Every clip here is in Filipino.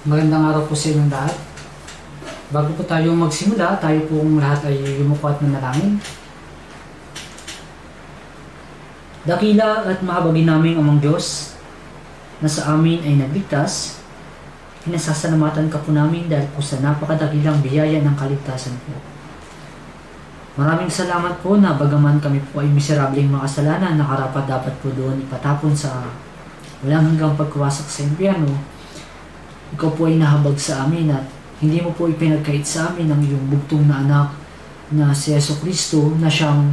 Magandang araw po sa inyong lahat. Bago po tayo magsimula, tayo pong lahat ay yumuko at manalangin. Dakila at mahabagin naming Amang Diyos na sa amin ay nagligtas, pinasasalamatan ka po namin dahil po sa napakadakilang biyaya ng kaligtasan po. Maraming salamat po na bagaman kami po ay miserableng makasalanan na karapat dapat po doon ipatapon sa walang hanggang pagkawasak sa impyerno, ikaw po ay nahabag sa amin at hindi mo po ipinagkait sa amin ang iyong bugtong na anak na si Jesucristo na siyang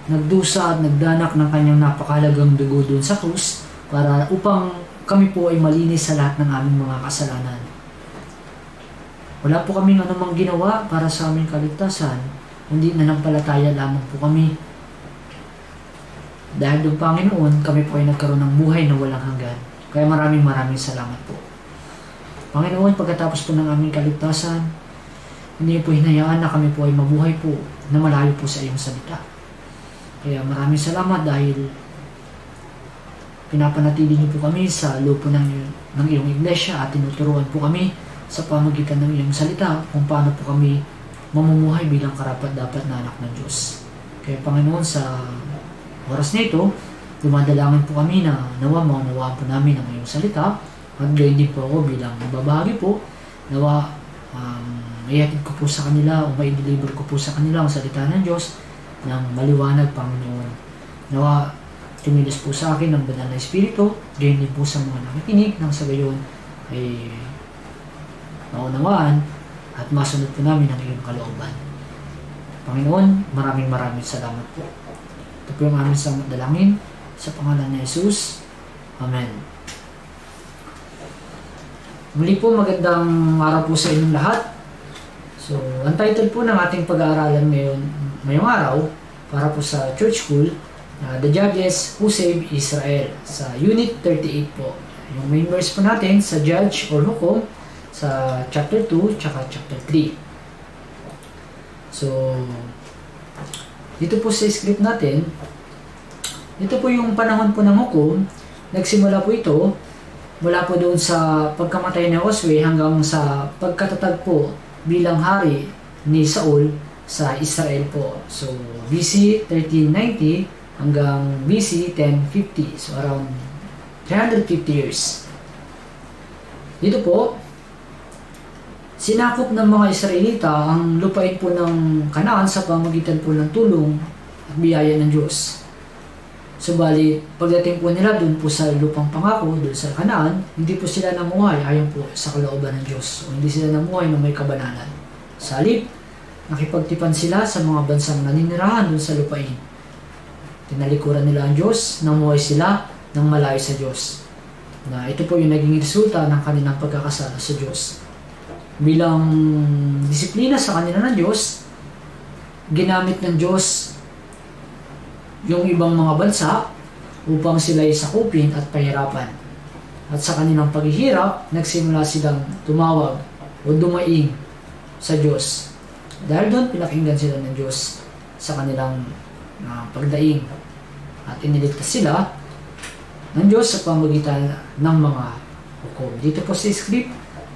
nagdusa at nagdanak ng kanyang napakahalagang dugo doon sa krus para upang kami po ay malinis sa lahat ng aming mga kasalanan. Wala po kaming anumang ginawa para sa aming kaligtasan, kundi nanampalataya lamang po kami. Dahil doon Panginoon, kami po ay nagkaroon ng buhay na walang hanggan. Kaya maraming salamat po. Panginoon, pagkatapos po ng aming kaligtasan, hindi po hinayaan na kami po ay mabuhay po na malayo po sa iyong salita. Kaya maraming salamat dahil pinapanatili niyo po kami sa loob po ng iyong iglesia at tinuturuan po kami sa pamagitan ng iyong salita kung paano po kami mamumuhay bilang karapat-dapat na anak ng Diyos. Kaya Panginoon, sa oras na ito, dumadalangin po kami na nawa maunawaan po namin ang iyong salita. At gayon din po ako bilang babahagi po, nawa ihatid ko po sa kanila o maideliver ko po sa kanila ang salita ng Diyos ng maliwanag, Panginoon. Nawa tumilas po sa akin ng banal na Espiritu, gayon din po sa mga nakikinig, nang sa gayon ay maunawaan at masunod po namin ang iyong kalooban. Panginoon, maraming salamat po. Ito po yung aming samot dalangin sa pangalan ni Jesus. Amen. Muli po, magandang araw po sa inyong lahat. So, ang title po ng ating pag-aaralan ngayong araw para po sa Church School, The Judges Who Saved Israel, sa Unit 38 po. Yung main verse po natin sa Judge or Hukom sa chapter 2 tsaka chapter 3. So, dito po sa script natin, dito po yung panahon po ng Hukom. Nagsimula po ito mula po doon sa pagkamatay ni Josue hanggang sa pagkatatag po bilang hari ni Saul sa Israel po. So, BC 1390 hanggang BC 1050. So, around 350 years. Dito po, sinakop ng mga Israelita ang lupain po ng Kanaan sa pamamagitan po ng tulong at biyaya ng Diyos. Subalit, pagdating po nila doon po sa lupang pangako, doon sa Kanaan, hindi po sila namuhay ayon po sa kalooban ng Diyos. O hindi sila namuhay na may kabanalan. Sa halip, nakipagtipan sila sa mga bansang naninirahan doon sa lupain. Tinalikuran nila ang Diyos, namuhay sila ng malayo sa Diyos. Na ito po yung naging resulta ng kanilang pagkakasala sa Diyos. Bilang disiplina sa kanila ng Diyos, ginamit ng Diyos yung ibang mga bansa upang sila'y sakupin at pahirapan. At sa kanilang paghihirap, nagsimula silang tumawag o dumaing sa Diyos. Dahil doon, pinakinggan sila ng Diyos sa kanilang pagdaing. At iniligtas sila ng Diyos sa pamamagitan ng mga hukom. Dito po sa script,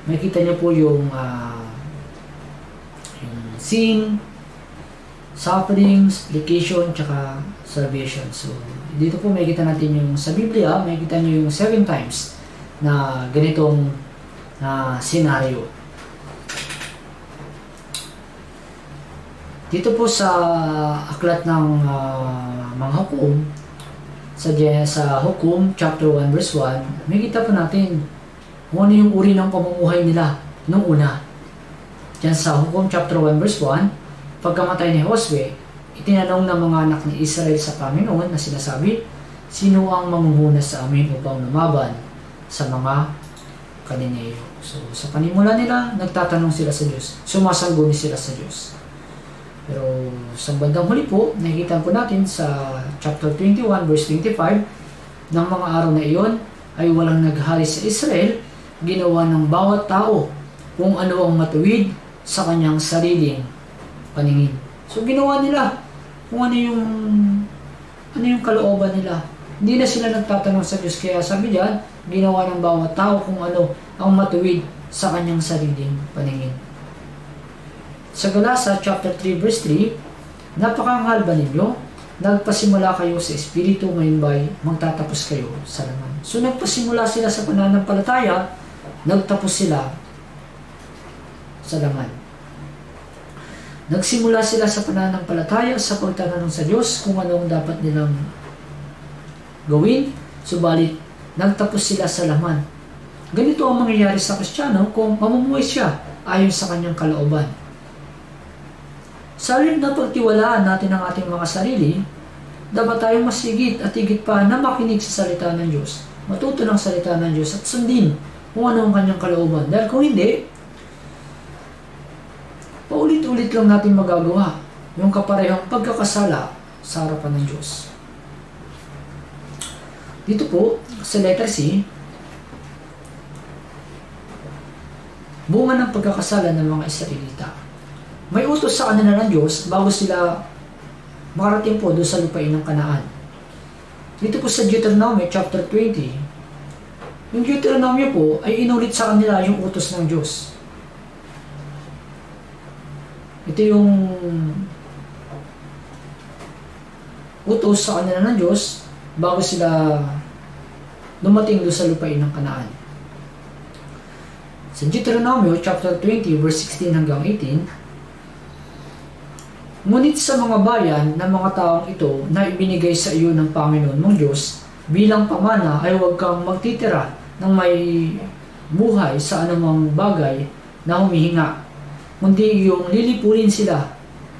makikita niyo po yung sin, suffering, supplication, tsaka salvation. So, dito po makikita natin yung sa Biblia, makikita nyo yung 7 times na ganitong scenario. Dito po sa aklat ng mga hukom, sa Hukom chapter 1 verse 1, makikita po natin kung ano yung uri ng pamumuhay nila nung una. Diyan sa Hukom chapter 1 verse 1, pagkamatay ni Josue, itinanong ng mga anak ni Israel sa Panginoon na sinasabi, sino ang mamumunas sa amin upang lumaban sa mga Kananeo? So, sa panimula nila, nagtatanong sila sa Diyos. Sumasangguni sila sa Diyos. Pero sa bandang huli po, nakikita po natin sa chapter 21 verse 25, ng mga araw na iyon ay walang naghari sa Israel, ginawa ng bawat tao kung ano ang matuwid sa kanyang sariling paningin. So ginawa nila kung ano yung kalooban nila. Hindi na sila nagtatanong sa Diyos. Kaya sabi diyan, ginawa ng bawat tao kung ano ang matuwid sa kanyang sariling paningin. Sa Galasa chapter 3 verse 3, napakanghal ba ninyo? Nagpasimula kayo sa Espiritu, ngayon ba'y magtatapos kayo sa laman. So nagpasimula sila sa pananampalataya, nagtapos sila sa laman. Nagsimula sila sa pananampalataya sa pagtatanong sa Diyos kung ano ang dapat nilang gawin, subalit nagtapos sila sa laman. Ganito ang mangyayari sa Kristiyano kung mamumuhay siya ayon sa kanyang kalooban. Sa halip na pagtiwalaan natin ang ating mga sarili, dapat tayong mas higit at higit pa na makinig sa salita ng Diyos, matuto ng salita ng Diyos at sundin kung ano ang kanyang kalooban. Dahil kung hindi, paulit-ulit lang natin magagawa yung kaparehong pagkakasala sa harapan ng Diyos. Dito po, sa letter C, bunga ng pagkakasala ng mga Israelita. May utos sa kanila ng Diyos bago sila makarating po doon sa lupain ng Kanaan. Dito po sa Deuteronomy chapter 20, yung Deuteronomy po ay inulit sa kanila yung utos ng Diyos. Ito yung utos sa kanila ng Diyos bago sila dumating doon sa lupain ng Kanaan. Sa Deuteronomy chapter 20 verse 16 hanggang 18, ngunit sa mga bayan ng mga taong ito na ibinigay sa iyo ng Panginoon mong Diyos bilang pamana ay huwag kang magtitira ng may buhay sa anumang bagay na humihinga, kundi iyong lilipunin sila,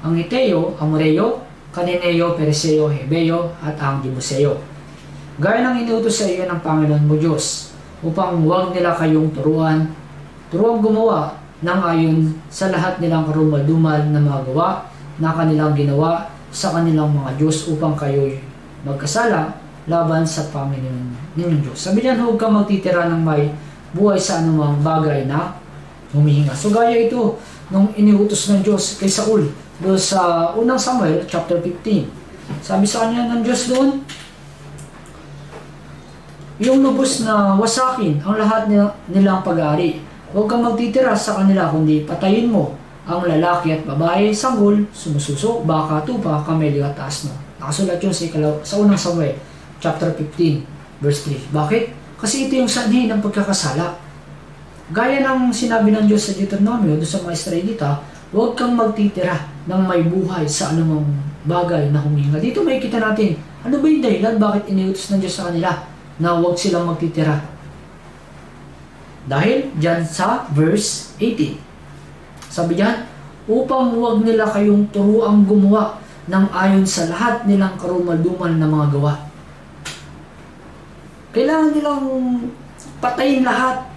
ang Hiteo, Amoreo, Cananeo, Pereseo, Hebeo, at ang Jebuseo. Gaya ng inutos sa iyo ng Panginoon mo Diyos, upang huwag nila kayong turuang gumawa ng ayon sa lahat nilang karumal-dumal na mga gawa na kanilang ginawa sa kanilang mga Diyos upang kayo'y magkasala laban sa Panginoon ninyong Diyos. Sabi niyan, huwag kang magtitira ng may buhay sa anumang bagay na humihinga. So gaya ito nung iniutos ng Diyos kay Saul doon sa unang Samuel chapter 15. Sabi sa kanya ng Diyos doon, yung lubos na wasakin ang lahat nilang pag-aari. Huwag kang magtitira sa kanila, kundi patayin mo ang lalaki at babae, sanggol, sumususo, baka, tupa, kameli at asno. Nakasulat yun sa unang Samuel, chapter 15, verse 3. Bakit? Kasi ito yung sanhi ng pagkakasala. Gaya ng sinabi ng Diyos sa Deuteronomy, doon sa mga Israelita, huwag kang magtitira ng may buhay sa anumang bagay na huminga. Dito may kita natin, ano ba yung dahilan? Bakit iniutos ng Diyos sa kanila na huwag silang magtitira? Dahil dyan sa verse 18. Sabi diyan, upang huwag nila kayong turuang gumawa ng ayon sa lahat nilang karumal-dumal na mga gawa. Kailangan nilang patayin lahat.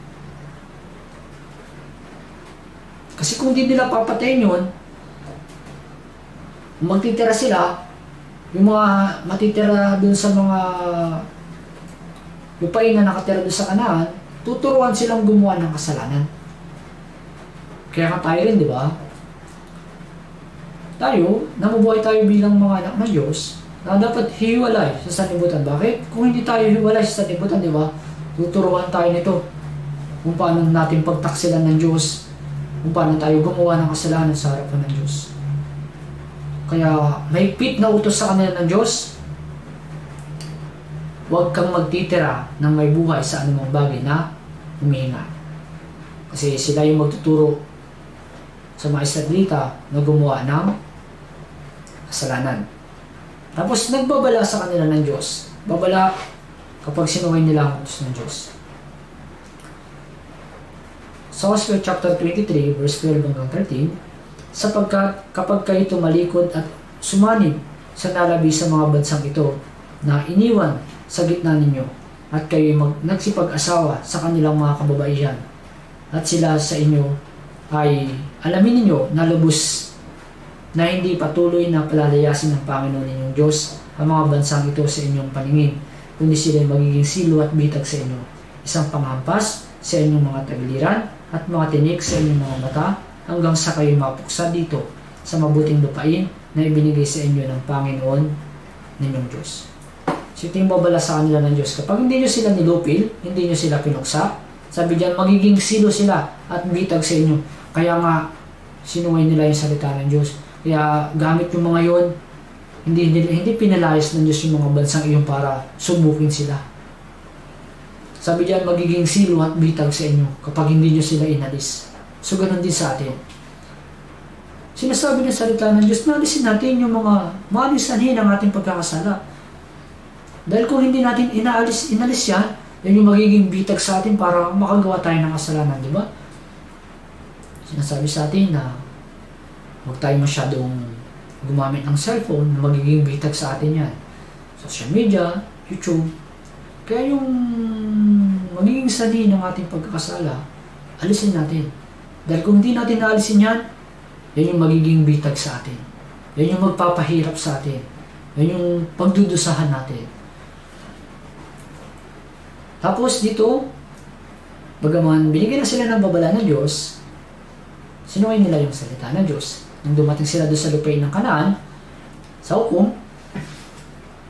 Kasi kung di nila papatayin yun, magtitira sila, yung mga matitira dun sa mga lupain na nakatira dun sa Kanaan, tuturuan silang gumawa ng kasalanan. Kaya ka tayo rin, di ba? Tayo, namubuhay tayo bilang mga anak ng Diyos na dapat hiwalay sa sanlibutan. Bakit? Kung hindi tayo hiwalay sa sanlibutan, di ba? Tuturuan tayo nito kung paano natin pagtaksilan ng Diyos, kung paano tayo gumawa ng kasalanan sa harapan ng Diyos. Kaya may pit na utos sa kanila ng Diyos, huwag kang magtitira ng may buhay sa anumang bagay na humihinga. Kasi sila yung magtuturo sa mga Israelita na gumawa ng kasalanan. Tapos nagbabala sa kanila ng Diyos. Babala kapag sinuway nila ang utos ng Diyos. Sa Hosea chapter 23 verse 12 hanggang 13, sapagkat kapag kayo tumalikod at sumanib sa nalabi sa mga bansang ito na iniwan sa gitna ninyo at kayo nagsipag-asawa sa kanilang mga kababaihan at sila sa inyo ay alamin ninyo na lubos na hindi patuloy na palalayasin ng Panginoon ninyong Diyos ang mga bansang ito sa inyong paningin, kundi sila ay magiging silo at bitag sa inyo, isang panghampas sa inyong mga tagiliran at mga tinik sa inyong mga mata hanggang sa kayo mapuksa dito sa mabuting lupain na ibinigay sa inyo ng Panginoon ninyong Diyos. So So ito yung babala sa kanila ng Diyos. Kapag hindi nyo sila nilupil, hindi nyo sila pinuksa, sabi diyan, magiging silo sila at bitag sa inyo. Kaya nga, sinuway nila yung salita ng Diyos. Kaya gamit yung mga yon, hindi pinalayas ng Diyos yung mga bansang iyon para subukin sila. Sabi diyan, magiging silo at bitag sa inyo kapag hindi nyo sila inalis. So ganun din sa atin. Sinasabi ng salita ng Diyos, nalisin natin yung mga maalisanhin ng ating pagkakasala. Dahil kung hindi natin inalis yan, yan yung magiging bitag sa atin para makagawa tayo ng kasalanan, di ba? Sinasabi sa atin na huwag tayo masyadong gumamit ng cellphone na magiging bitag sa atin yan. Social media, YouTube. Kaya yung magiging sanhi ng ating pagkakasala, alisin natin. Dahil kung hindi natin naalisin yan, yan yung magiging bitag sa atin. Yan yung magpapahirap sa atin. Yan yung pagdudusahan natin. Tapos dito, bagaman binigyan na sila ng babala ng Diyos, sinuway nila yung salita ng Diyos. Nung dumating sila doon sa lupain ng Kanaan, sa Hukom,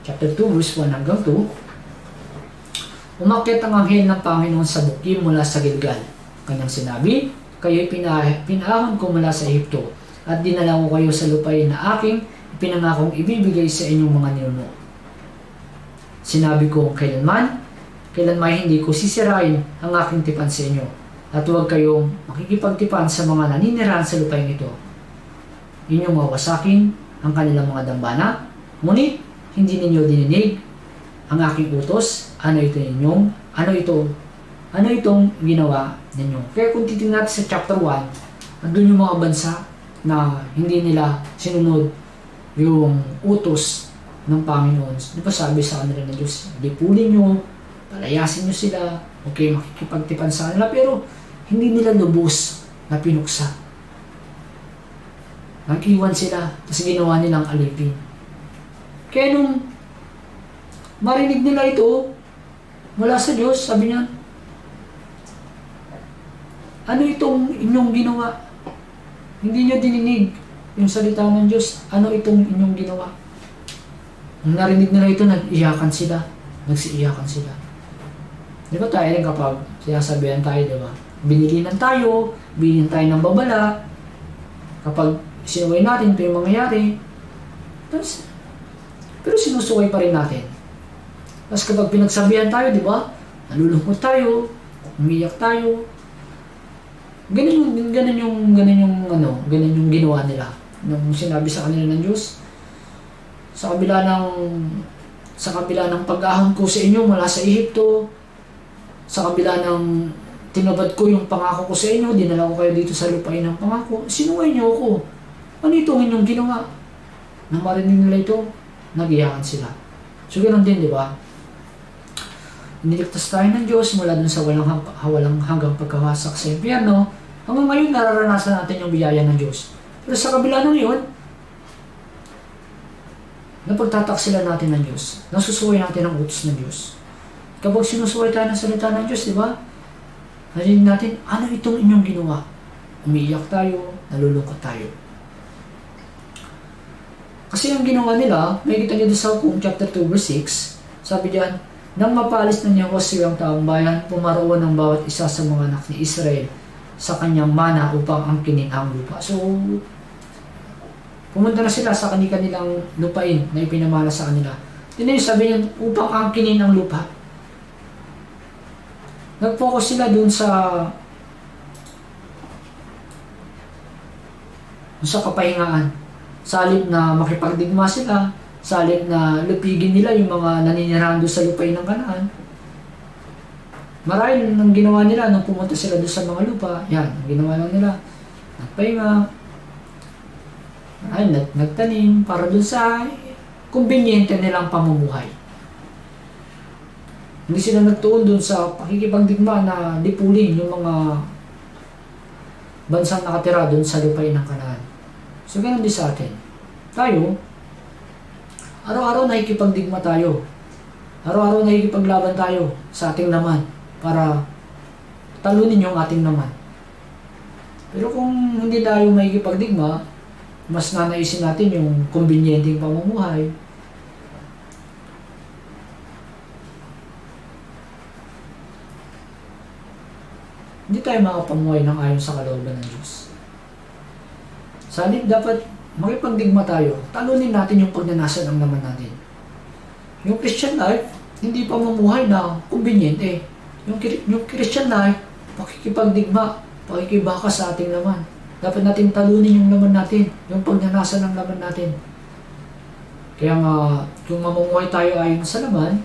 chapter 2, verse 1 hanggang 2, umakyat ang anghel ng Panginoon sa bukid mula sa Gilgal. Kanyang sinabi, kayo'y pinahon ko mula sa Ehipto, at dinala ko kayo sa lupain na aking ipinangakong ibibigay sa inyong mga ninuno. Sinabi ko, kailanman hindi ko sisirain ang aking tipan sa inyo, at huwag kayong makikipagtipan sa mga naninirahan sa lupain ito. Inyong wawasakin ang kanilang mga dambana, ngunit hindi ninyo dininig ang aking utos. Ano itong ginawa ninyo? Kaya kung titingnan natin sa chapter 1, andun yung mga bansa na hindi nila sinunod yung utos ng Panginoon. Di ba sabi sa kanila ng Diyos, lipulin nyo, palayasin nyo sila, okay, makikipagtipan sa kanila, pero hindi nila lubos na pinuksa. Nag-iwan sila, tapos ginawa nilang alipin. Kaya nung marinig nila ito, mula sa Diyos, sabi niya, ano itong inyong ginawa? Hindi niyo dininig yung salita ng Diyos. Ano itong inyong ginawa? Nung narinig nila ito, nag-iyakan sila. Nagsiiyakan sila. Di ba tayo rin kapag sinasabihan tayo, di ba? Binilinan tayo, bilhin tayo ng babala. Kapag sinuway natin, ito yung mangyayari. Pero sinusuway pa rin natin. Tapos kapag pinagsabihan tayo, di ba? Nalulungkot tayo, umiyak tayo. Ganun yung ginawa nila. Nung sinabi sa kanila ng Diyos, sa kabila ng pag-ahon ko sa inyo mula sa Ehipto, sa kabila ng tinubad ko yung pangako ko sa inyo, dinala ko kayo dito sa lupain ng pangako, sinuway niyo ako. Ano itong inyong ginawa? Nang marinig nila ito, nag-iyakan sila. So ganoon din, di ba? Iniligtas tayo ng Diyos mula dun sa walang hanggang pagkawasak sa impyerno. Hanggang ngayon, nararanasan natin yung biyaya ng Diyos. Pero sa kabila ng yun, napagtataksilan natin ng Diyos. Nasusuway natin ang utos ng Diyos. Kapag sinusuway tayo ng salita ng Diyos, di ba? Narinig natin, ano itong inyong ginawa? Umiiyak tayo, nalulungkot tayo. Kasi yung ginawa nila, may kita nyo sa Hukom chapter 2 verse 6, sabi diyan, nang mapalis na niya Josue ang taong bayan, pumaroon ng bawat isa sa mga anak ni Israel sa kanyang mana upang angkinin ang lupa. So, pumunta na sila sa kanilang lupain na ipinamana sa kanila. Yun yung sabi niya, upang angkinin ang lupa. Nag-focus sila dun sa kapahingaan. Sa halip na makipagdigma sila, sa halip na lupigin nila yung mga naninirahan doon sa lupain ng Kanaan. Marahil nang ginawa nila nung pumunta sila doon sa mga lupa, yan, ang ginawa lang nila, nagpahinga, nagtanim para doon sa kumbinyente nilang pamumuhay. Hindi sila nagtuon doon sa pakikipagdigma na lipulin yung mga bansang nakatira doon sa lupain ng Kanaan. So, ganun din sa atin. Tayo, araw-araw nakikipagdigma tayo. Araw-araw nakikipaglaban tayo sa ating laman para talunin yung ating laman. Pero kung hindi tayo makikipagdigma, mas nanaisin natin yung kumbinyenteng pamumuhay. hindi tayo makapamuhay ng ayon sa kalooban ng Diyos. Sa halip dapat makipagdigma tayo, talunin natin yung pagnanasa ng laman natin. Yung Christian life, hindi pamumuhay na kumbinyente. Yung Christian life, pakikipagdigma, pakikibaka sa ating laman. Dapat natin talunin yung laman natin, yung pagnanasa ng laman natin. Kaya nga, kung mamumuhay tayo ayon sa laman,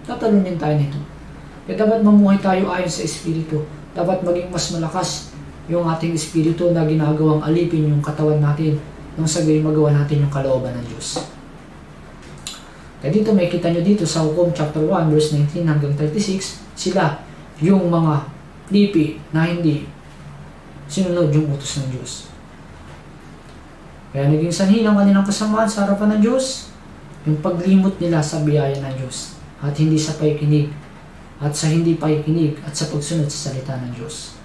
tatalunin tayo nito. Kaya dapat mamuhay tayo ayon sa Espiritu. Dapat maging mas malakas yung ating Espiritu na ginagawang alipin yung katawan natin nung sa gayon magawa natin yung kalooban ng Diyos. Kaya dito may kita nyo dito sa Hukom chapter 1 verse 19 hanggang 36, sila yung mga lipi na hindi sinunod yung utos ng Diyos. Kaya naging sanhi ng kanilang kasamaan sa harapan ng Diyos, yung paglimot nila sa biyaya ng Diyos, at hindi sa pakikinig, at sa hindi pakikinig, at sa pagsunod sa salita ng Diyos.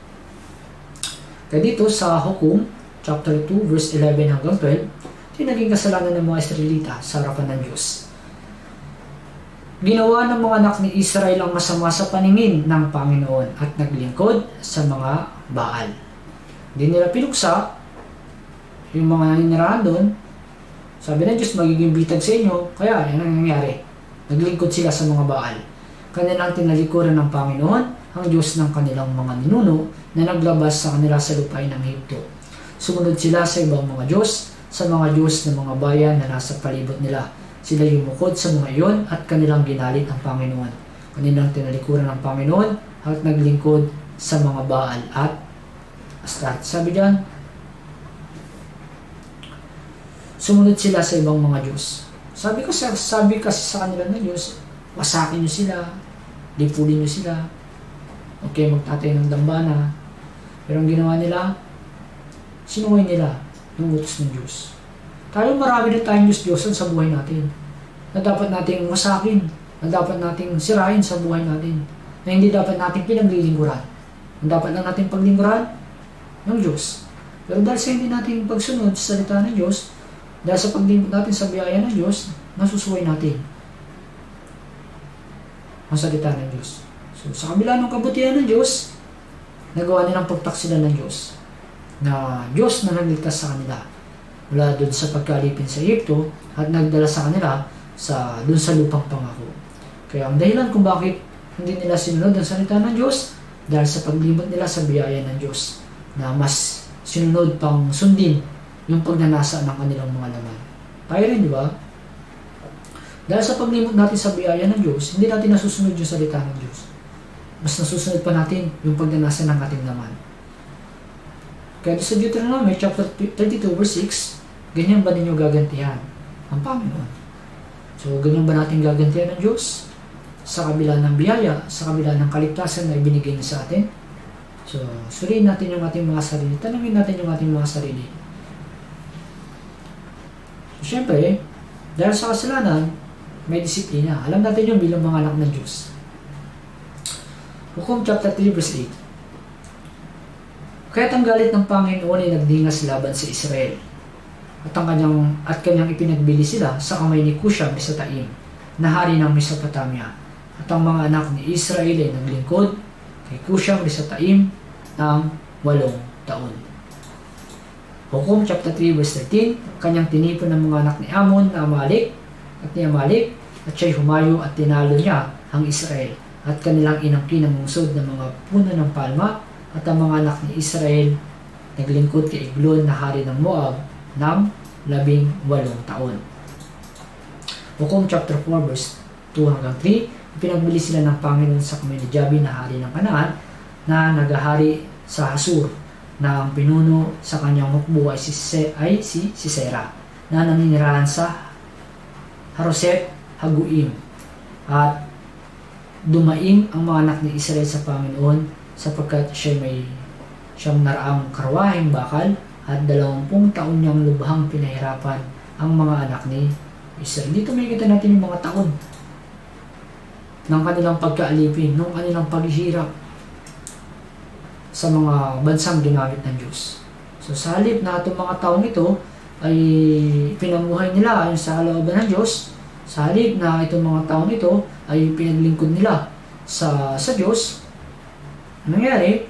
Kaya dito sa Hukom, chapter 2, verse 11 hanggang 12, ito yung naging kasalanan ng mga Israelita sa harapan ng Diyos. Ginawa ng mga anak ni Israel ang masama sa paningin ng Panginoon at naglingkod sa mga Baal. Hindi nila pinuksa yung mga naninirahan doon. Sabi ng Diyos, magiging bitag sa inyo. Kaya, yan ang nangyayari. Naglingkod sila sa mga Baal. Kanilang tinalikuran ng Panginoon, ang Diyos ng kanilang mga ninuno, na naglabas sa kanila sa lupain ng Ehipto. Sumunod sila sa ibang mga Diyos, sa mga Diyos ng mga bayan na nasa palibot nila. Sila yumukod sa mga iyon at kanilang ginalit ang Panginoon. Kanilang tinalikuran ng Panginoon at naglingkod sa mga Baal at Astarte. Sabi diyan, sumunod sila sa ibang mga Diyos. Sabi kasi sa kanila ng Diyos, wasakin nyo sila, lipulin nyo sila, okay, magtatay ng dambana. Pero ang ginawa nila, sinuway nila yung utos ng Diyos. Tayo marami na tayong Diyos-Diyosan sa buhay natin, na dapat nating wasakin, na dapat nating sirain sa buhay natin, na hindi dapat nating pinaglilingkuran. Ang dapat lang nating paglingkuran, ng Diyos. Pero dahil sa hindi nating pagsunod sa salita ng Diyos, dahil sa paglingkod natin sa biyaya ng Diyos, nasusuway natin ang salita ng Diyos. So, sa kabila ng kabutihan ng Diyos, nagawa nilang pagtaksilan ng Diyos, na Diyos na nagligtas sa kanila mula doon sa pagkalipin sa Egypto at nagdala sa kanila doon sa lupang pangako. Kaya ang dahilan kung bakit hindi nila sinunod ang salita ng Diyos, dahil sa paglimot nila sa biyaya ng Diyos, na mas sinunod pang sundin yung pagnanasa ng kanilang mga laman. Tayo rin, di ba? Dahil sa paglimot natin sa biyaya ng Diyos, hindi natin nasusunod yung salita ng Diyos. Mas nasusunod pa natin yung pagnanasa ng ating laman. Kaya sa Deuteronomy chapter 32 verse 6, ganyan ba ninyo gagantihan ang Panginoon? So, ganyan ba natin gagantihan ng Diyos? Sa kabila ng biyaya, sa kabila ng kaligtasan na ibinigay niya sa atin? So, suriin natin yung ating mga sarili. Tanungin natin yung ating mga sarili. So, syempre, dahil sa kasalanan, may disiplina. Alam natin yun bilang mga anak ng Diyos. Hukom chapter 3 verse 8. Kaya't ang galit ng Panginoon ay nagdingas laban sa Israel. At kanyang ipinagbili sila sa kamay ni Cusham sa Taim, na hari ng Mesopotamia. At ang mga anak ni Israel ay naglingkod kay Cusham sa Taim ng 8 taon. Hukom chapter 3 verse 13, kanyang tinipon ng mga anak ni Amon na Amalek at siya'y humayo at tinalo niya ang Israel at kanilang inangkin ang mungsod ng mga puno ng palma at ang mga anak ni Israel naglingkod kay Eglon na hari ng Moab ng 18 taon. Hukom chapter 4 verse 2 hanggang 3, ipinagbili sila ng Panginoon sa kamay ni Jabin na hari ng Kanaan na nagahari sa Hasur, na ang pinuno sa kanyang hukbo ay si Sisera, na naninirahan sa Haroset Haguim. At dumaing ang mga anak ni Israel sa Panginoon sapagkat siyang naraang karwaheng bakal at 20 taon niyang lubhang pinahirapan ang mga anak ni Israel. Dito makikita natin yung mga taon ng kanilang pagkaalipin, ng kanilang paghihirap sa mga bansang ginamit ng Diyos. So sa halip na itong mga taong ito ay pinamuhay nila ayon sa kalooban ng Diyos, sa halip na itong mga taong ito ay pinaglingkod nila sa Diyos, ang nangyari,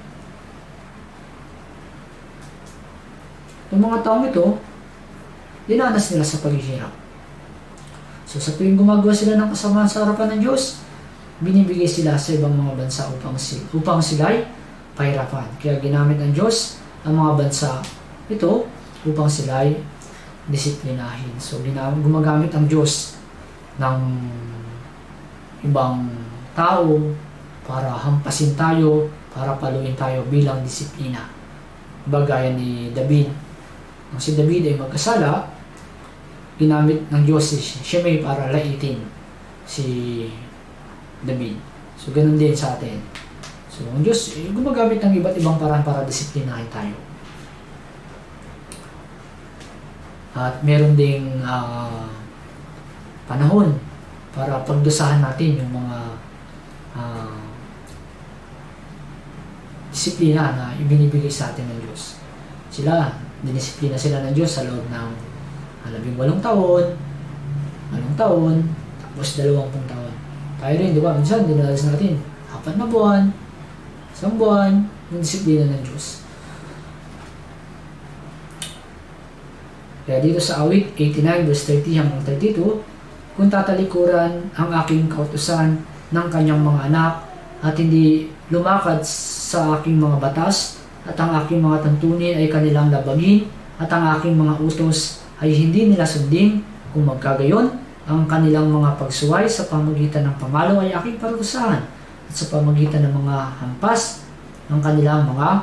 yung mga taong ito, dinanas nila sa paghihirap. So sa tuwing gumagawa sila ng kasamaan sa harapan ng Diyos, binibigay sila sa ibang mga bansa upang sila'y pahirapan. Kaya ginamit ng Diyos ang mga bansa ito upang sila'y disiplinahin. So gumagamit ang Diyos ng ibang tao para hampasin tayo, para paluin tayo bilang disiplina. Bagaya ni David. Nung si David ay magkasala, ginamit ng Diyos si Shimei para laitin si David. So, ganun din sa atin. So, ang Diyos gumagamit ng iba't ibang paraan para disiplinahin tayo. At meron ding panahon para pagdusahan natin yung mga disiplina na ibinibigay sa atin ng Diyos. Dinisiplina sila ng Diyos sa loob ng 18 taon, 8 taon, tapos 20 taon. Tayo rin, di ba? Minsan, dinalas natin 4 na buwan, 1 buwan, yung disiplina ng Diyos. Kaya dito sa awit 89 verse 30 hanggang 32, kung tatalikuran ang aking kautusan ng kanyang mga anak at hindi lumakad sa aking mga batas at ang aking mga tuntunin ay kanilang labagin at ang aking mga utos ay hindi nila sundin, kung magkagayon, ang kanilang mga pagsuway sa pamagitan ng pamalo ay aking parusahan at sa pamagitan ng mga hampas ng kanilang mga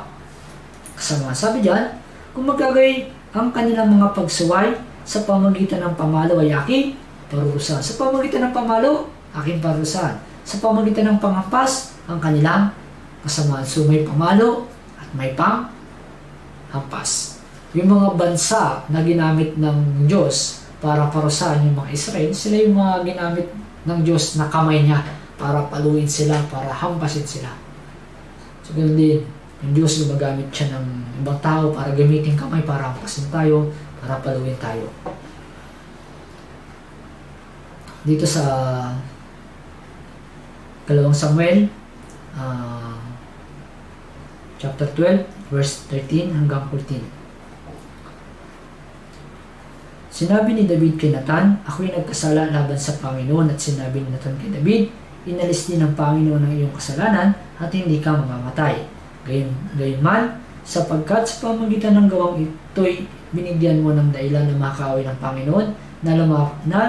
kasamaan. Sabi diyan, kung magkagayon ang kanilang mga pagsuway sa pamagitan ng pamalo ay aking parusahan. Sa pamagitan ng pamalo, aking parusahan. Sa pamagitan ng panghampas, ang kanilang kasamaan. So may pamalo at may panghampas. Yung mga bansa na ginamit ng Diyos para parusahan yung mga Israel, sila yung mga ginamit ng Diyos na kamay niya para paluin sila, para hampasin sila. So ganoon din, yung Diyos gumagamit siya ng ibang tao para gamitin kamay para hampasin tayo, para paluin tayo. Dito sa 2 Samuel chapter 12 verse 13 hanggang 14. Sinabi ni David kay Nathan, ako'y nagkasala laban sa Panginoon, at sinabi ni Nathan kay David, inalis din ng Panginoon ang iyong kasalanan at hindi ka mamamatay. Gayunman, sapagkat sa pamagitan ng gawang ito'y binigyan mo ng dahilan na makaaway ng Panginoon na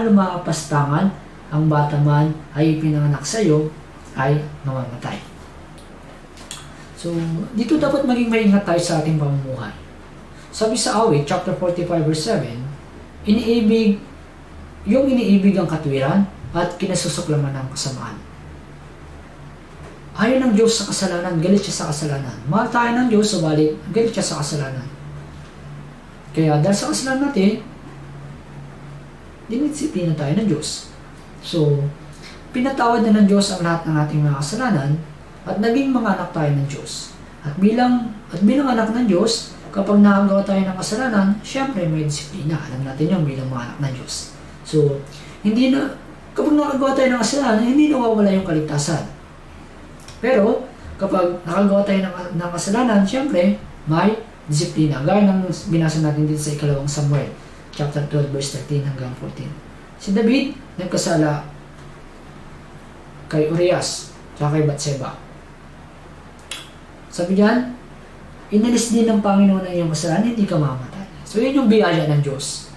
lumapastangan ang bata man ay ipinanganak sa iyo ay mamamatay. So, dito dapat maging maingat tayo sa ating pamumuhay. Sabi sa awit, chapter 45 verse 7, iniibig ang katwiran at kinasusuklaman ng kasamaan. Ayaw ng Diyos sa kasalanan, galit siya sa kasalanan. Mahal tayo ng Diyos, subalit galit siya sa kasalanan. Kaya dahil sa kasalanan natin, dinidisiplina tayo ng Diyos. So, pinatawad na ng Diyos ang lahat ng ating mga kasalanan at naging mga anak tayo ng Diyos. At bilang anak ng Diyos, kapag nakagawa tayo ng kasalanan, syempre may disiplina. Alam natin yun bilang mga anak ng Diyos. So, kapag nakagawa tayo ng kasalanan, hindi nawawala yung kaligtasan. Pero, kapag nakagawa tayo ng kasalanan, syempre, may disiplina. Gaya ng binasa natin dito sa 2 Samuel, chapter 12, verse 13 hanggang 14. Si David, nagkasala kay Urias, at kay Batseba. Sabi diyan, inalis din ng Panginoon ang iyong kasalanan, hindi ka mamamatay. So, yun yung biyaya ng Diyos.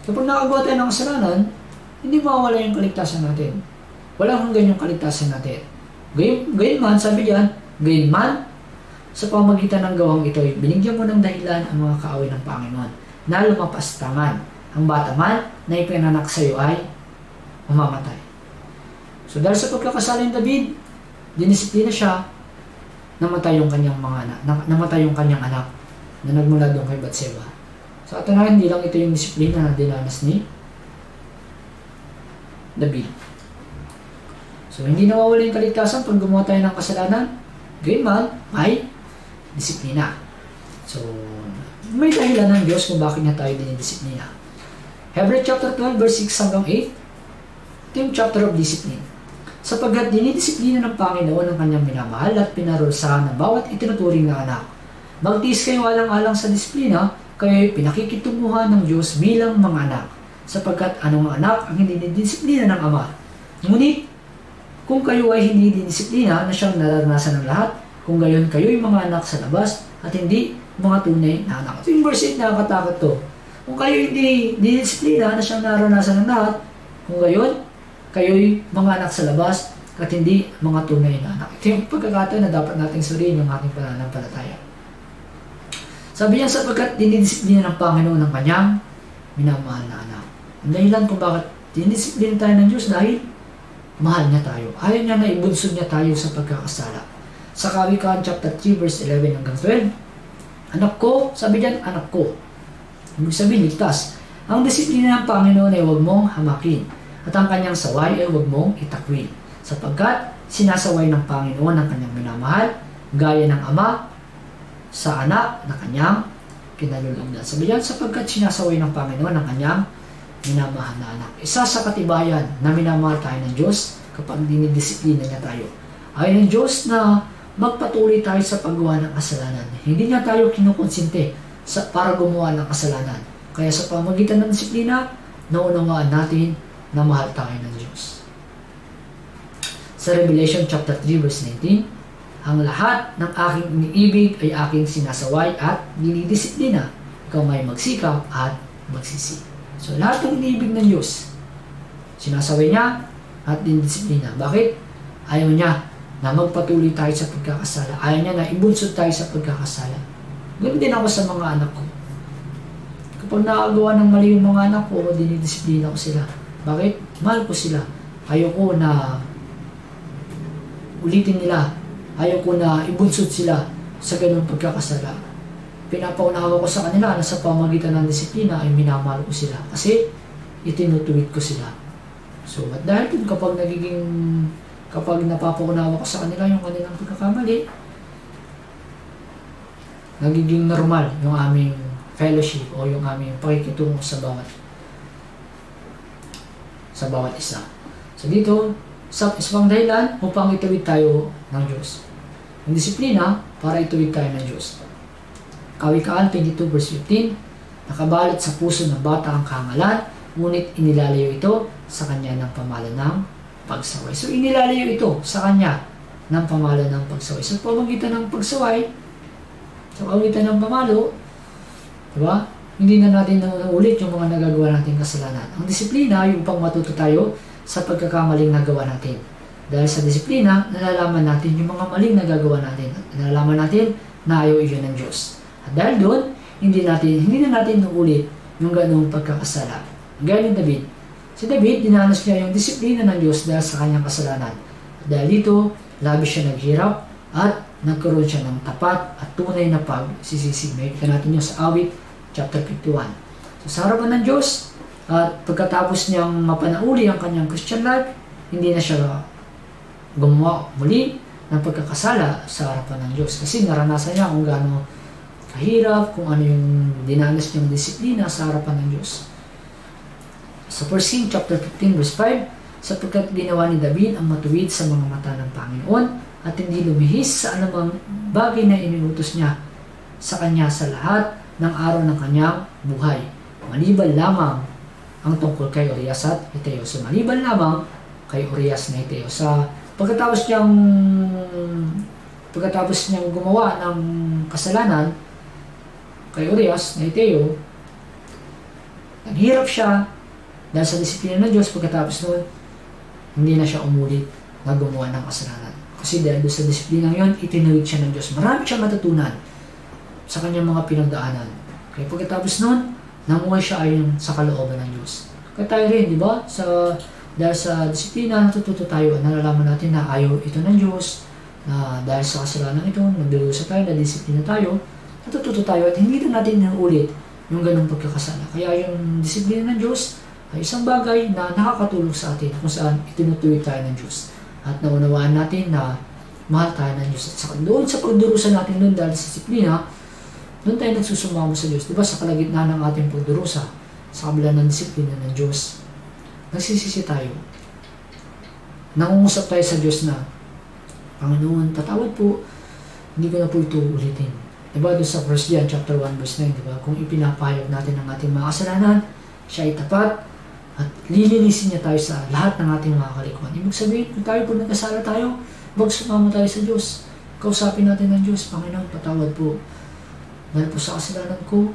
Kapag nakagawa tayo ng kasalanan, hindi mawawala yung kaligtasan natin. Walang hanggan yung kaligtasan natin. Gayunman, sabi diyan, gayunman, sa pamagitan ng gawang ito, binigyan mo ng dahilan ang mga kaaway ng Panginoon na lumapastangan. Ang bata man na ipinanak sa iyo ay mamamatay. So, dahil sa pagkakasala ng David, dinisiplina siya, namatay yung kanyang anak na nagmula doon kay Batseba. Sa katunayan, hindi lang ito yung disiplina na dinanas ni David. So, hindi nawawala yung kaligtasan pag gumawa tayo ng kasalanan. Gayunman, may disiplina. So, may dahilan ng Diyos kung bakit na tayo dinidisiplina. Hebrews chapter 12 verse 6 hanggang 8, ito yung chapter of discipline. sapagkat dinidisiplina ng Panginoon ang kanyang minamahal at pinarusahan ng bawat itinuturing na anak. Magtiis kayo alang-alang sa disiplina, kayo'y pinakikitunguhan ng Diyos bilang mga anak, sapagkat anong anak ang hindi dinidisiplina ng Ama. Ngunit, kung kayo ay hindi dinidisiplina na siyang nararanasan ng lahat, kung gayon kayo'y mga anak sa labas at hindi mga tunay na anak. Ito yung verse 8, nakakatakot to. Kung kayo hindi dinidisiplina na siyang nararanasan ng lahat, kung gayon, kayo'y mga anak sa labas at hindi mga tunay na anak. Ito yung pagkakataon na dapat nating suriin yung ating pananampalataya. Sabi niya, sapagkat dinidisiplina ng Panginoon ng kanyang minamahal na anak. Ang dahilan kung bakit dinidisiplina tayo ng Diyos dahil mahal niya tayo. Ayaw niya na ibunsod niya tayo sa pagkakasala. Sa Kawikaan chapter 3 verse 11 hanggang 12, anak ko, sabi diyan, anak ko. Ibig sabihin, ligtas. Ang disiplina ng Panginoon ay huwag mong hamakin at ang kanyang saway ay huwag mong itakwil. Sapagkat sinasaway ng Panginoon ang kanyang minamahal, gaya ng Ama sa anak na kanyang kinalulugdan. Sabi diyan, sapagkat sinasaway ng Panginoon ang kanyang minamahal na anak. Isa sa katibayan na minamahal tayo ng Diyos kapag dinidisiplina niya tayo ay ng Diyos na magpatuloy tayo sa paggawa ng kasalanan. Hindi niya tayo kinukonsinte para gumawa ng kasalanan. Kaya sa pamagitan ng disiplina, naunawaan natin na mahal tayo ng Diyos. Sa Revelation chapter 3 verse 19, ang lahat ng aking iniibig ay aking sinasaway at dinidisiplina. Ikaw may magsikap at magsisi. So lahat ng iniibig ng Diyos, sinasaway niya at dinidisiplina. Bakit? Ayaw niya na magpatuloy tayo sa pagkakasala. Ayaw niya na ibunsod tayo sa pagkakasala. Ganun din ako sa mga anak ko. Kapag nakagawa ng mali yung mga anak ko, dinidisiplina ko sila. Bakit? Mahal ko sila. Ayaw ko na ulitin nila. Ayaw ko na ibunsod sila sa ganung pagkakasala. Pinapaunawa ko sa kanila na sa pamagitan ng disiplina ay minamahal ko sila. Kasi itinutuwid ko sila. So, at dahil kung kapag napapaunawa ko sa kanila yung kanilang pagkakamali, nagiging normal yung aming fellowship o yung aming pakikitungo sa bawat isa. So dito, sa isang dahilan upang ituwid tayo ng Diyos. Ang disiplina para ituwid tayo ng Diyos. Kawikaan 22 verse 15, nakabalot sa puso ng bata ang kahangalan, ngunit inilalayo ito sa kanya ng pamalan ng pagsaway. So inilalayo ito sa kanya ng pamalan ng pagsaway. So pamagitan ng pagsaway, sa pamagitan ng pamalo, diba? Hindi na natin nauulit yung mga nagagawa nating kasalanan. Ang disiplina ay upang matuto tayo sa pagkakamaling nagawa natin. Dahil sa disiplina, nalalaman natin yung mga maling nagagawa natin. At nalalaman natin na ayaw iyon ng Diyos. At dahil doon, hindi na natin nauulit yung ganung pagkakasala. Gaya ni David. Si David, dinanas niya yung disiplina ng Diyos dahil sa kanyang kasalanan. At dahil dito, labis siya naghirap at nagkaroon siya ng tapat at tunay na pagsisisi. Makikita natin yun sa Awit chapter 51. So, sa harapan ng Diyos, at pagkatapos niyang mapanauli ang kanyang Christian life, hindi na siya gumawa muli ng pagkakasala sa harapan ng Diyos. Kasi naranasan niya kung gaano kahirap, kung ano yung dinanas niyang disiplina sa harapan ng Diyos. Sa 1 Kings chapter 15 verse 5, sapagkat ginawa ni David ang matuwid sa mga mata ng Panginoon at hindi lumihis sa anumang bagay na iniutos niya sa kanya sa lahat ng araw ng kanyang buhay. Maliban lamang ang tungkol kay Urias at Hiteo. So, maliban lamang kay Urias na Hiteo. Pagkatapos niyang gumawa ng kasalanan kay Urias na Hiteo, naghirap siya dahil sa disiplina ng Diyos. Pagkatapos noon, hindi na siya umulit na gumawa ng kasalanan. Kasi dahil sa disiplinang yon, itinuwid siya ng Diyos. Marami siyang matutunan sa kanyang mga pinagdaanan. Kaya pagkatapos noon, namuhay siya ayon sa kalooban ng Diyos. Kaya tayo rin, di ba? Dahil sa disiplina, natututo tayo, nalalaman natin na ayaw ito ng Diyos, na dahil sa kasalanan ito, nagdurusa tayo, na-disiplina tayo, natututo tayo at hindi na natin ulit yung ganung pagkakasala. Kaya yung disiplina ng Diyos ay isang bagay na nakakatulong sa atin kung saan itinutuwid tayo ng Diyos. At naunawaan natin na mahal tayo ng Diyos. At saka doon sa pagdurusa natin doon dahil sa disiplina, doon tayo nagsusumamo sa Diyos. Diba sa kalagitnaan ng ating pagdurusa, sa kabila ng disiplina ng Diyos, nagsisisi tayo. nangungusap tayo sa Diyos na, Panginoon, patawad po, hindi ko na po ito ulitin. Diba doon sa 1 John chapter 1 verse 9, diba? Kung ipinapahayag natin ang ating mga kasalanan, siya ay tapat at lilinisin niya tayo sa lahat ng ating mga kalikuan. Ibig sabihin, kung tayo po nagkasala tayo, magsumamo tayo sa Diyos. Kausapin natin ng Diyos, Panginoon, patawad po. Dahil po sa kasalanan ko,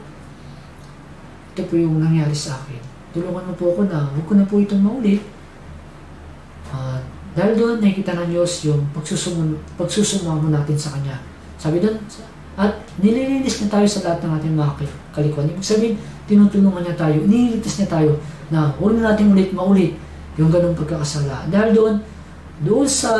ito po yung nangyari sa akin. Tulungan mo po ako na huwag ko na po itong maulit. Dahil doon, nakikita ng Diyos yung pagsusumamo natin sa Kanya. Sabi doon, at nililinis niya tayo sa lahat ng ating mga kalikuan. Ibig sabihin, tinutulungan niya tayo, iniligtas niya tayo na huwag na natin ulit maulit yung ganong pagkakasala. Dahil doon sa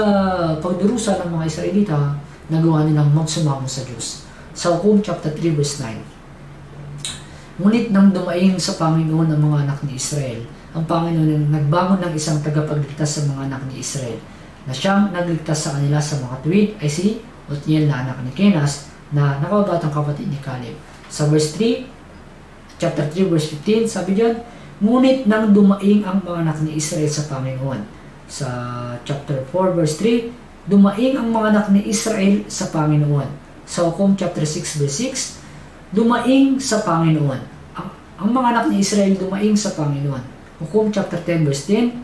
pagdurusa ng mga Israelita, nagawa nilang magsumamo sa Diyos. Sa Hukom chapter 3 verse 9. Ngunit nang dumaing sa Panginoon ang mga anak ni Israel, ang Panginoon nagbangon ng isang tagapagligtas sa mga anak ni Israel, na siyang nagligtas sa kanila sa mga tuwid ay si Otniel na anak ni Kenas, na nakabatang kapatid ni Caleb. Sa verse 3, chapter 3 verse 15, sabi diyan, ngunit nang dumaing ang mga anak ni Israel sa Panginoon. Sa chapter 4 verse 3, dumaing ang mga anak ni Israel sa Panginoon. Sa Hukom chapter 6 verse 6, dumaing sa Panginoon. Ang mga anak ni Israel dumaing sa Panginoon. Hukom chapter 10 verse 10,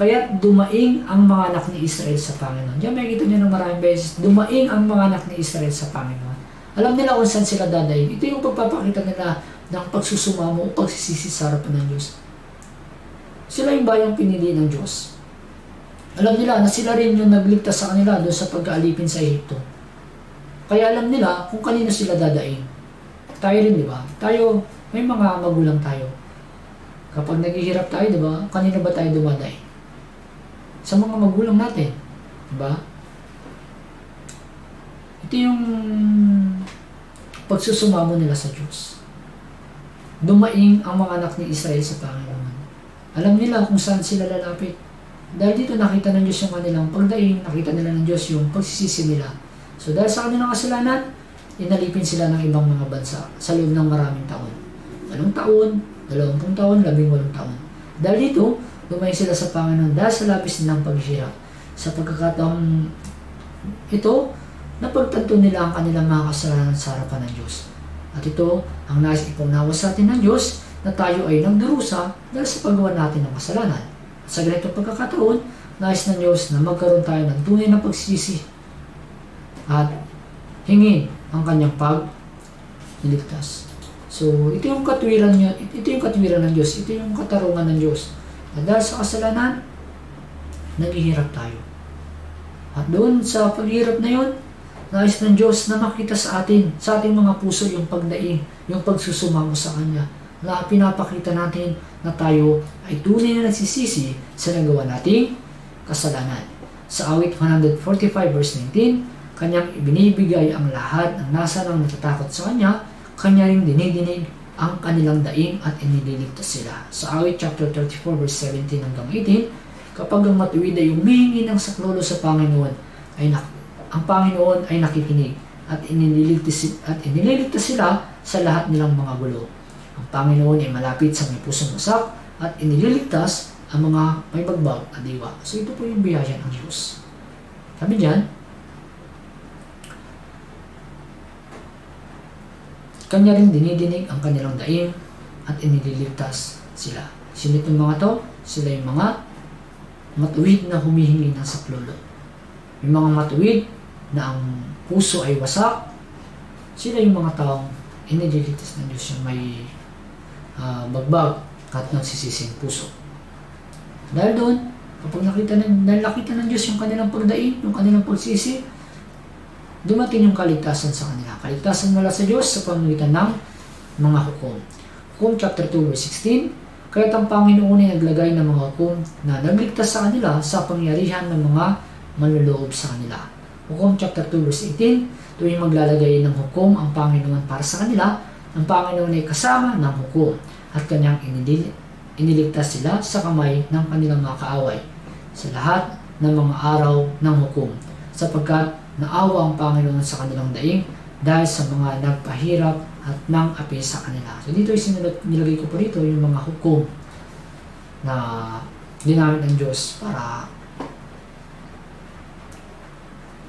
kaya dumaing ang mga anak ni Israel sa Panginoon. Diyan makikita niyo ng maraming beses, dumaing ang mga anak ni Israel sa Panginoon. Alam nila kung saan sila dadaing. Ito yung pagpapakita nila ng pagsusumamo o pagsisisi sa harapan ng Diyos. Sila yung bayang pinili ng Diyos. Alam nila na sila rin yung nagligtas sa kanila doon sa pagkaalipin sa Ehipto. Kaya alam nila kung kanino sila dadaing. Tayo rin, di ba? Tayo, may mga magulang tayo. Kapag naghihirap tayo, di ba? Kanino ba tayo dumadaing? Sa mga magulang natin. Di ba? Ito yung pagsusumamo nila sa Diyos. Dumaing ang mga anak ni Israel sa Panginoon. Alam nila kung saan sila lalapit. Dahil dito nakita ng Diyos yung kanilang pagdaing, nakita nila ng Diyos yung pagsisisi nila. So dahil sa kanilang kasalanan, inalipin sila ng ibang mga bansa sa loob ng maraming taon. 8 taon, 20 taon, 18 taon. Dahil dito, lumayo sila sa Panginoon dahil sa labis nilang paghihirap. Sa pagkakataong ito, napagtanto nila ang kanilang mga kasalanan sa harapan ng Diyos. At ito ang nais ipaunawa sa atin ng Diyos na tayo ay nagdurusa dahil sa paggawa natin ng kasalanan. At sa ganitong pagkakataon, nais ng Diyos na magkaroon tayo ng tunay na pagsisi at hingin ang kanyang pagliligtas. So, ito yung katwiran niya, ito yung katwiran ng Diyos, ito yung katarungan ng Diyos. At dahil sa kasalanan, naghihirap tayo. At doon sa paghihirap na yun, nais ng Diyos na makita sa atin, sa ating mga puso yung pagdaing, yung pagsusumamo sa Kanya, na pinapakita natin na tayo ay tunay na nagsisisi sa nagawa nating kasalanan. Sa awit 145 verse 19, Kanyang ibinibigay ang lahat ng nasa nang natatakot sa Kanya, Kanya ring dinidinig ang kanilang daing at inililigtas sila. Sa awit chapter 34 verse 17 hanggang 18, kapag ang matuwid ay humihingi ng saklolo sa Panginoon, ang Panginoon ay nakikinig at inililigtas sila sa lahat nilang mga gulo. Ang Panginoon ay malapit sa may pusong masak at inililigtas ang mga may bagbag at diwa. So ito po yung biyaya ng Diyos. Sabi diyan, Kanya rin dinidinig ang kanilang daing at inililigtas sila. Sino itong mga to? Sila yung mga matuwid na humihingi ng saklolo. Yung mga matuwid na ang puso ay wasak, sila yung mga taong inililigtas ng Diyos yung may bagbag at nagsisising puso. Dahil doon, kapag nakita ng Diyos yung kanilang pagdaing, yung kanilang pagsisi, dumating yung kaligtasan sa kanila. Kaligtasan mula sa Diyos sa pamamagitan ng mga hukom. Hukom chapter 2 verse 16, kaya't ang Panginoon ay naglagay ng mga hukom na nagligtas sa kanila sa pangyarihan ng mga manloloob sa kanila. Hukom chapter 2 verse 18, tuwing maglalagay ng hukom ang Panginoon para sa kanila, ang Panginoon ay kasama ng hukom at kanyang iniligtas sila sa kamay ng kanilang mga kaaway sa lahat ng mga araw ng hukom, sapagkat naawa ang Panginoon sa kanilang daing dahil sa mga nagpahirap at nang api sa kanila. So dito nilagay ko po rito yung mga hukom na ginamit ng Diyos para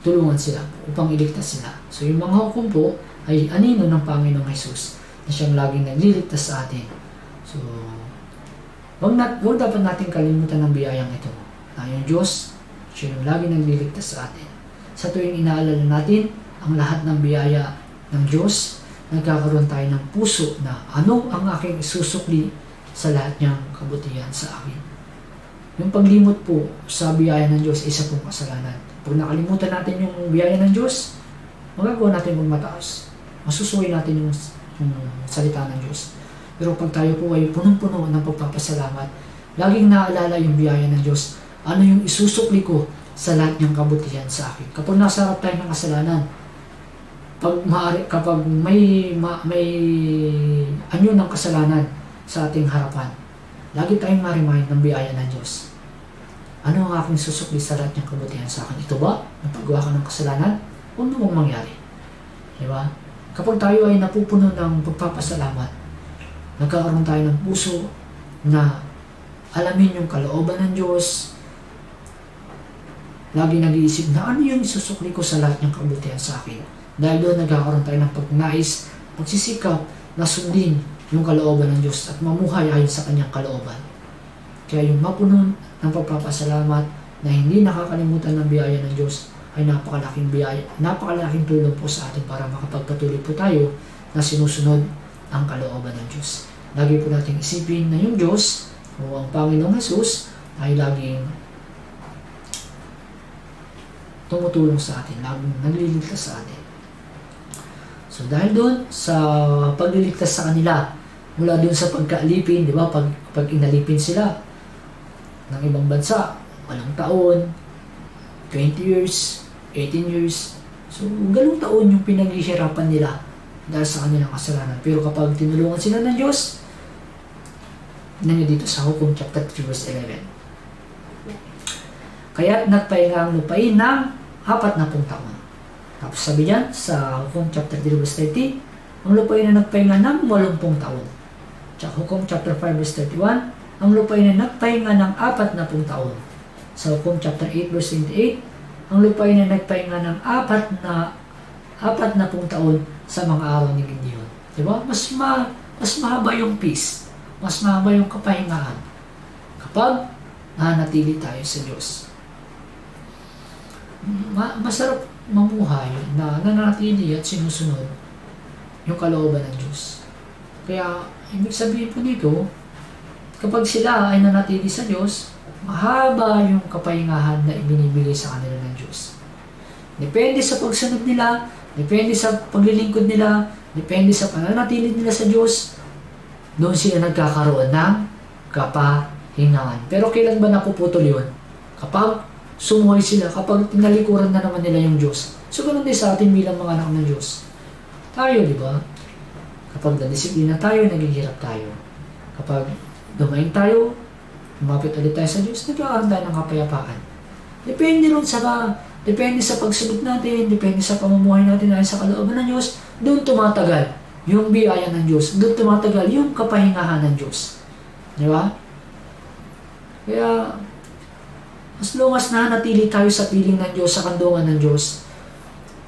tulungan sila upang iligtas sila. So yung mga hukom po ay anino ng Panginoong Jesus na siyang laging nagliligtas sa atin. So wag dapat natin kalimutan ng biyayang ito na yung Diyos, siya yung laging nagliligtas sa atin. Sa tuwing inaalala natin ang lahat ng biyaya ng Diyos, nagkakaroon tayo ng puso na ano ang aking isusukli sa lahat niyang kabutihan sa akin. Yung paglimot po sa biyaya ng Diyos, isa pong kasalanan. Pag nakalimutan natin yung biyaya ng Diyos, magagawa natin magmataas. Masusuway natin yung salita ng Diyos. Pero pag tayo po ay punong-puno ng pagpapasalamat, laging naalala yung biyaya ng Diyos, ano yung isusukli ko sa lahat niyang kabutihan sa akin. Kapag nasa harap tayo ng kasalanan, kapag may anyo ng kasalanan sa ating harapan, lagi tayong ma-remind ng biyaya ng Diyos. Ano ang aking susukli sa lahat ng kabutihan sa akin? Ito ba? Ang paggawa ka ng kasalanan? Huwag namang mangyari. Diba? Kapag tayo ay napupuno ng pagpapasalamat, nagkakaroon tayo ng puso na alamin yung kalooban ng Diyos, lagi nag-iisip na ano yung isusukli ko sa lahat ng kabutihan sa akin. Dahil doon nagkakaroon tayo ng pagnais, pagsisikap na sundin yung kalooban ng Diyos at mamuhay ayon sa kanyang kalooban. Kaya yung mapuno ng pagpapasalamat na hindi nakakalimutan ng biyaya ng Diyos ay napakalaking biyaya, napakalaking tulong po sa atin para makapagpatuloy po tayo na sinusunod ang kalooban ng Diyos. Lagi po nating isipin na yung Diyos o ang Panginoong Jesus ay laging tumutulong sa atin, laging nagliligtas sa atin. So dahil doon sa pagliligtas sa kanila, mula doon sa pagkaalipin, di ba? Pag inalipin sila ng ibang bansa, 8 taon, 20 years, 18 years. So galong taon yung pinaghihirapan nila dahil sa kanilang kasalanan. Pero kapag tinulungan sila ng Diyos, tingnan nyo dito sa Hukom chapter 3 verse 11. Kaya't nagpahinga ang lupain ng 40 taon. Tapos sabi diyan sa Hukom chapter 3 verse 30, ang lupain na nagpahinga ng 80 taon. Sa Hukom chapter 5 verse 31, ang lupain na nagpahinga ng 40 taon. Sa Hukom chapter 8 verse 28, ang lupain na nagpahinga ng 40 taon sa mga araw ni Gideon. Diba? Mas mahaba yung peace. Mas mahaba yung kapahingahan kapag nanatili tayo sa Diyos. Masarap mamuhay na nanatili at sinusunod yung kalooban ng Diyos. Kaya, ibig sabihin po dito, kapag sila ay nanatili sa Diyos, mahaba yung kapahingahan na ibinibigay sa kanila ng Diyos. Depende sa pagsunod nila, depende sa paglilingkod nila, depende sa pananatili nila sa Diyos, doon sila nagkakaroon ng kapahingahan. Pero kailan ba napuputol yun? Kapag sumuhay sila, kapag tinalikuran na naman nila yung Diyos. So, ganun din sa atin bilang mga anak ng Diyos. Tayo, di ba? Kapag nadisiplina tayo, naghihirap tayo. Kapag dumain tayo, lumapit ulit tayo sa Diyos, nagkakaroon tayo ng kapayapaan. Depende sa pagsunod natin, depende sa pamumuhay natin ayon sa kalooban ng Diyos, doon tumatagal yung biyaya ng Diyos, doon tumatagal yung kapahingahan ng Diyos. Di ba? Kaya, as long as nanatili tayo sa piling ng Diyos, sa kandungan ng Diyos,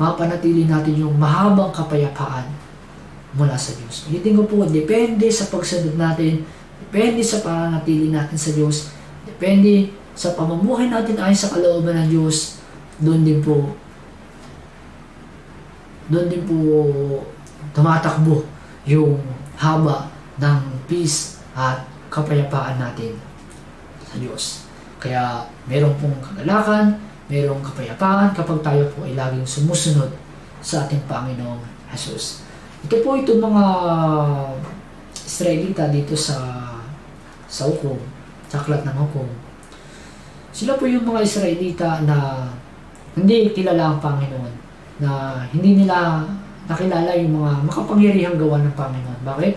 mapanatili natin yung mahabang kapayapaan mula sa Diyos. Ulitin ko po, depende sa pagsunod natin, depende sa pananatili natin sa Diyos, depende sa pamumuhay natin ayon sa kalooban ng Diyos, doon din po tumatakbo yung haba ng peace at kapayapaan natin sa Diyos. Kaya meron pong kagalakan, merong kapayapaan kapag tayo po ay laging sumusunod sa ating Panginoong Jesus. Ito po itong mga Israelita dito sa Hukom, sa aklat ng Hukom. Sila po yung mga Israelita na hindi kilala ang Panginoon, na hindi nila nakilala yung mga makapangyarihang gawa ng Panginoon. Bakit?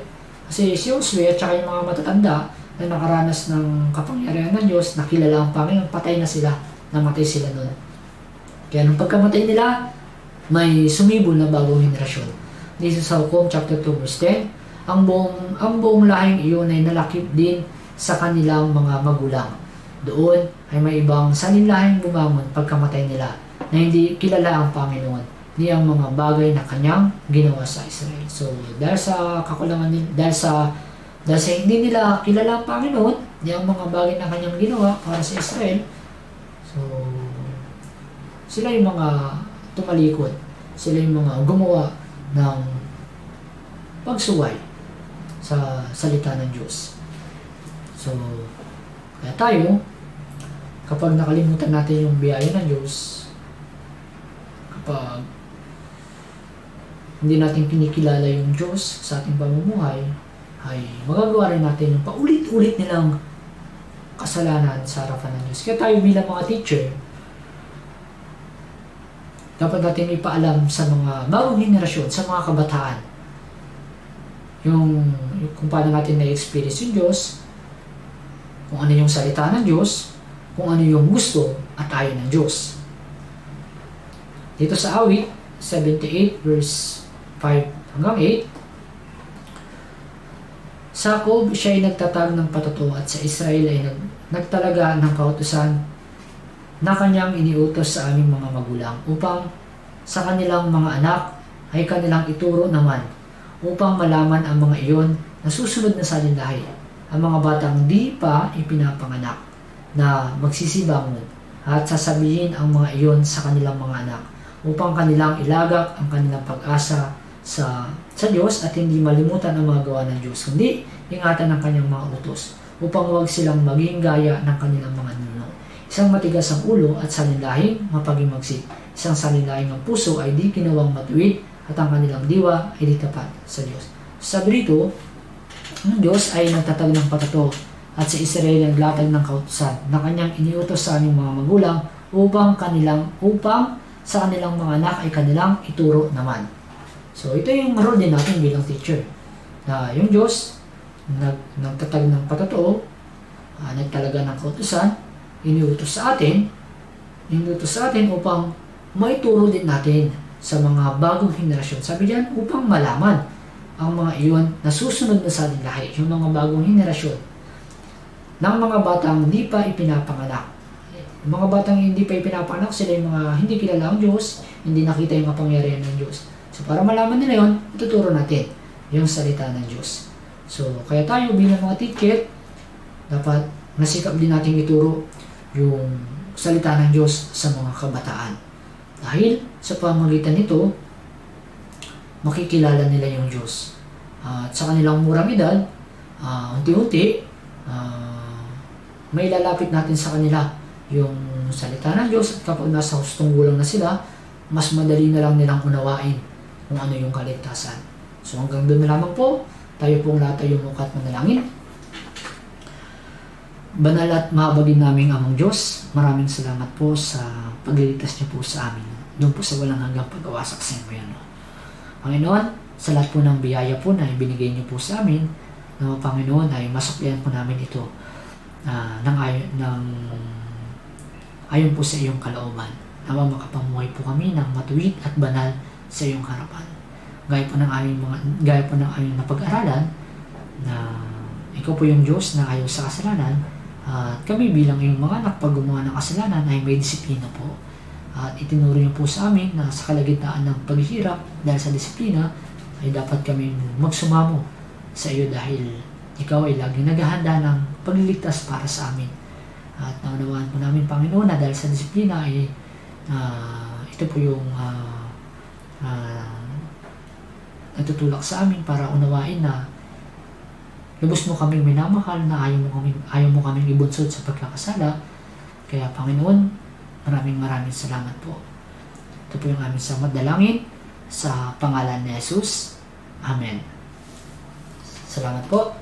Kasi si Josue at saka yung mga matatanda na nakaranas ng kapangyarihan ng Diyos, nakilala ang Panginoon, patay na sila, namatay sila noon. Kaya nung pagkamatay nila, may sumibol na bagong henerasyon. Dito sa Hukom chapter 2 verse 10, ang buong lahing iyon ay nalakip din sa kanilang mga magulang. Doon ay may ibang salinlahing bumangon pagkamatay nila na hindi kilala ang Panginoon ni ang mga bagay na kanyang ginawa sa Israel. So, dahil sa kakulangan nila, dahil sa hindi nila kilala ang Panginoon ni ang mga bagay na kanyang ginawa para sa Israel, so, sila yung mga tumalikod. Sila yung mga gumawa ng pagsuway sa salita ng Diyos. So, kaya tayo, kapag nakalimutan natin yung biyaya ng Diyos, kapag hindi natin kinikilala yung Diyos sa ating pamumuhay, ay magagawa rin natin yung paulit-ulit nilang kasalanan sa harapan ng Diyos. Kaya tayo bilang mga teacher, dapat natin ipaalam sa mga bagong henerasyon, sa mga kabataan, yung kung paano natin na-experience yung Diyos, kung ano yung salita ng Diyos, kung ano yung gusto at ayaw ng Diyos. Dito sa awit 78 verse 5 hanggang 8, sa Jacob siya ay nagtatag ng patuto at sa Israel ay nagtalaga ng kautusan na kanyang iniutos sa aming mga magulang upang sa kanilang mga anak ay kanilang ituro naman upang malaman ang mga iyon na susunod na salinlahi, ang mga batang di pa ipinapanganak na magsisibangon at sasabihin ang mga iyon sa kanilang mga anak upang kanilang ilagak ang kanilang pag-asa sa Diyos at hindi malimutan ang mga gawa ng Diyos, kundi ingatan ang kanyang mga utos upang huwag silang maging gaya ng kanilang mga ninuno. Isang matigas ang ulo at salinlahing mapaghimagsik. Isang salinlahing ang puso ay di ginawang matuwid at ang kanilang diwa ay di tapat sa Diyos. Sabi rito, ang Diyos ay nagtatag ng patuto at sa Israel naglatag ng kautusan na kanyang iniutos sa aming mga magulang upang sa kanilang mga anak ay kanilang ituro naman. So ito yung role din natin bilang teacher. Na yung Diyos nagtatag ng patuto, nagtalaga ng kautusan, iniutos sa atin upang maituro din natin sa mga bagong henerasyon. Sabi diyan, upang malaman ang mga iyon na susunod na salinlahi, yung mga bagong henerasyon ng mga batang hindi pa ipinapanganak. Yung mga batang hindi pa ipinapanganak, sila yung mga hindi kilala ang Diyos, hindi nakita yung kapangyarihan ng Diyos. So para malaman nila yun, ituturo natin yung salita ng Diyos. So kaya tayo bilang mga teacher, dapat nasikap din natin ituro yung salita ng Diyos sa mga kabataan. Dahil sa pamamagitan nito, makikilala nila yung Diyos. At sa kanilang murang edad, unti-unti, may lalapit natin sa kanila yung salita ng Diyos at kapag nasa hustong gulang na sila, mas madali na lang nilang unawain kung ano yung kaligtasan. So hanggang doon na lamang po, tayo pong lahat ay umukat manalangin. Banal at mahabagin naming Amang Diyos, maraming salamat po sa pagliligtas niyo po sa amin. Doon po sa walang hanggang pag-awasak sa inyo. Panginoon, sa lahat po ng biyaya po na ibinigay niyo po sa amin, na Panginoon ay masuklian po namin ito ayon po sa iyong kalooban. Nawa makapamuhay po kami ng matuwid at banal sa iyong harapan. Gaya po ng aming napag-aralan na ikaw po yung Diyos na ayaw sa kasalanan at kami bilang iyong mga anak pag gumawa ng kasalanan ay may disiplina po. At itinuro niyo po sa amin na sa kalagitnaan ng paghihirap dahil sa disiplina ay dapat kami magsumamo sa iyo dahil ikaw ay laging naghahanda ng pagliligtas para sa amin. At naunawaan po namin, Panginoon, na dahil sa disiplina ay ito po yung natutulak sa amin para unawain na lubos mo kaming minamahal, na ayaw mo kaming ibunsod sa pagkakasala. Kaya Panginoon, maraming salamat po. Ito po yung aming samad dalangin sa pangalan ni Jesus. Amen. Salamat po.